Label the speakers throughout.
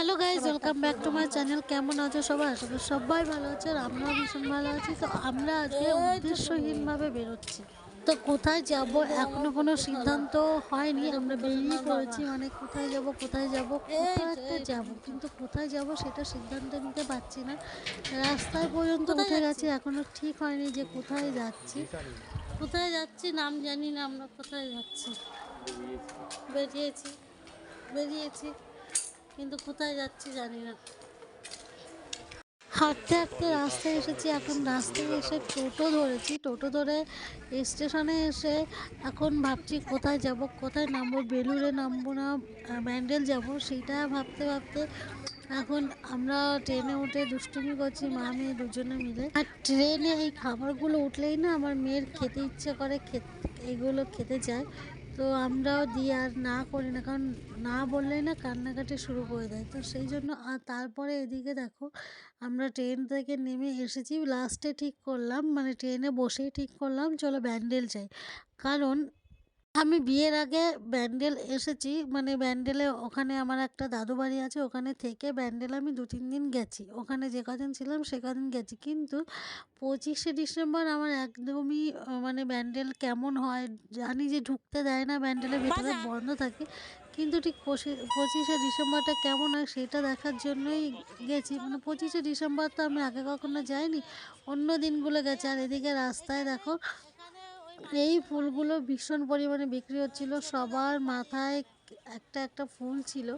Speaker 1: Hello guys, welcome back to my channel. কেমন আছো সবাই? আসলে সবাই ভালো আছে আর আমরাও ভীষণ ভালো আছি। তো আমরা আজকে উদ্দেশ্যহীনভাবে বেরোচ্ছি। তো কোথায় যাব এখনো কোনো সিদ্ধান্ত হয়নি। আমরা বেরিয়ে পড়েছি, মানে কোথায় যাব কোথায় যাব, কোথাও একটা যাব, কিন্তু কোথায় যাব সেটা সিদ্ধান্ত নিতে পারছি না। রাস্তায় পর্যন্ত উঠে গেছি, এখনো ঠিক হয়নি যে কোথায় যাচ্ছি। কোথায় যাচ্ছি নাম জানি না, আমরা কোথায় যাচ্ছি। বেরিয়েছি বেরিয়েছি কিন্তু কোথায় যাচ্ছি জানি না। হাঁটতে হাঁটতে রাস্তায় এসেছি, এখন রাস্তায় এসে টোটো ধরেছি। টোটো ধরে স্টেশনে এসে এখন ভাবছি কোথায় যাব, কোথায় নামবো। বেলুড়ে নামবো না ব্যান্ডেল যাব, সেইটা ভাবতে ভাবতে এখন আমরা ট্রেনে উঠে দুষ্টুমি করছি মা মেয়ে দুজনে মিলে। আর ট্রেনে এই খাবারগুলো উঠলেই না আমার মেয়ের খেতে ইচ্ছে করে, এইগুলো খেতে চায়। তো আমরাও দিই, আর না করি না, কারণ না বললেই না কান্নাকাটি শুরু করে দেয়। তো সেই জন্য আর তারপরে এদিকে দেখো আমরা ট্রেন থেকে নেমে এসেছি। লাস্টে ঠিক করলাম, মানে ট্রেনে বসেই ঠিক করলাম চলো ব্যান্ডেল যাই। কারণ আমি বিয়ের আগে ব্যান্ডেল এসেছি, মানে ব্যান্ডেলে ওখানে আমার একটা দাদু বাড়ি আছে, ওখানে থেকে ব্যান্ডেল আমি 2-3 দিন গেছি। ওখানে যে কদিন ছিলাম সে কদিন গেছি, কিন্তু 25শে ডিসেম্বর আমার একদমই মানে ব্যান্ডেল কেমন হয় জানি, যে ঢুকতে দেয় না ব্যান্ডেলের ভেতরে, বন্ধ থাকে। কিন্তু ঠিক 25শে ডিসেম্বরটা কেমন হয় সেটা দেখার জন্যই গেছি। মানে 25শে ডিসেম্বর তো আমি আগে কখনো যাইনি, অন্য দিনগুলো গেছি। আর এদিকে রাস্তায় দেখো এই ফুলগুলো ভীষণ পরিমাণে বিক্রি হচ্ছিল, সবার মাথায় একটা একটা ফুল ছিল।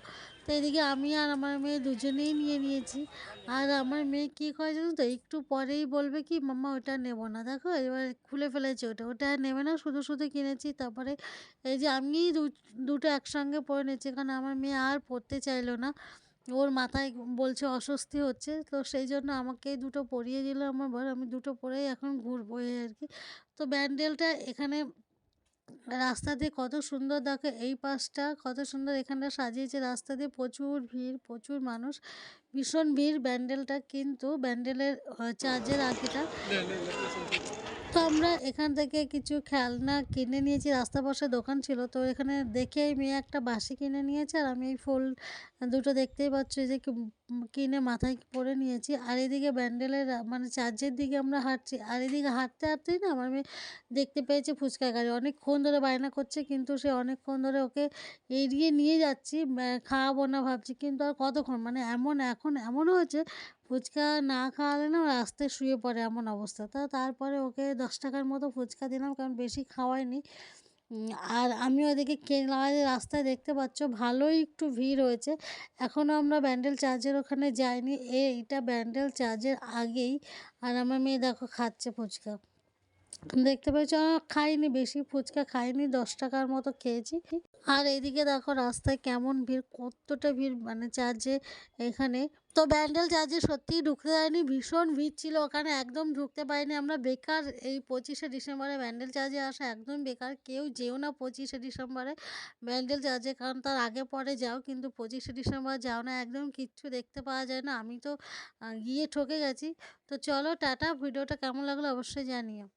Speaker 1: তো এদিকে আমি আর আমার মেয়ে দুজনেই নিয়ে নিয়েছি। আর আমার মেয়ে কী করে জানো তো, একটু পরেই বলবে কি মাম্মা ওটা নেবো না, দেখো এবার খুলে ফেলেছে, ওটা ওটা আর নেবে না, শুধু শুধু কিনেছি। তারপরে এই যে আমি দুটো একসঙ্গে পরে নিয়েছি, কারণ আমার মেয়ে আর পরতে চাইলো না, ওর মাথায় বলছে অস্বস্তি হচ্ছে। তো সেই জন্য আমাকে দুটো পরিয়ে দিল আমার বর, আমি দুটো পরেই এখন ঘুরবো এই আর কি। তো ব্যান্ডেলটা এখানে রাস্তা দিয়ে কত সুন্দর, দেখো এই পাশটা কত সুন্দর এখানটা সাজিয়েছে, রাস্তা দিয়ে প্রচুর ভিড়, প্রচুর মানুষ, ভীষণ ভিড়। ব্যান্ডেলটা কিন্তু ব্যান্ডেলের চার্জের আগেটা। তো আমরা এখান থেকে কিছু খেলনা কিনে নিয়েছি, রাস্তা পাশে দোকান ছিল, তো এখানে দেখে মেয়ে একটা বাঁশি কিনে নিয়েছে, আর আমি এই ফুল দুটো দেখতেই পাচ্ছ যে কিনে মাথায় পরে নিয়েছি। আর এদিকে ব্যান্ডেলের মানে চার্চের দিকে আমরা হাঁটছি, আর এদিকে হাঁটতে হাঁটতেই না আমার মেয়ে দেখতে পেয়েছে ফুচকা গাড়ি, অনেকক্ষণ ধরে বায়না করছে, কিন্তু সে অনেকক্ষণ ধরে ওকে এড়িয়ে নিয়ে যাচ্ছি, খাওয়াবো না ভাবছি, কিন্তু আর কতক্ষণ, মানে এখন এমনও হচ্ছে ফুচকা না খাওয়ালে না রাস্তায় শুয়ে পড়ে, এমন অবস্থা। তারপরে ওকে 10 টাকার মতো ফুচকা দিলাম, কারণ বেশি খাওয়াইনি। আর আমি ওদিকে রাস্তায় দেখতে পাচ্ছ ভালোই একটু ভিড় হয়েছে। এখনও আমরা ব্যান্ডেল চার্চের ওখানে যাইনি, এইটা ব্যান্ডেল চার্চের আগেই। আর আমার মেয়ে দেখো খাচ্ছে ফুচকা, দেখতে পেয়েছো, খাইনি বেশি ফুচকা, খাইনি, 10 টাকার মতো খেয়েছি। আর এদিকে দেখো রাস্তায় কেমন ভিড়, কতটা ভিড় মানে চার্চে এখানে। তো ব্যান্ডেল চার্চে সত্যিই ঢুকতে দেয়নি, ভীষণ ভিড় ছিল ওখানে, একদম ঢুকতে পারিনি আমরা। বেকার এই 25শে ডিসেম্বরে ব্যান্ডেল চার্চে আসা একদম বেকার, কেউ যেও না 25শে ডিসেম্বরে ব্যান্ডেল চার্চে, কারণ তার আগে পরে যাও, কিন্তু 25শে ডিসেম্বর যাও না, একদম কিচ্ছু দেখতে পাওয়া যায় না। আমি তো গিয়ে ঠকে গেছি। তো চলো টাটা, ভিডিওটা কেমন লাগলো অবশ্যই জানিও।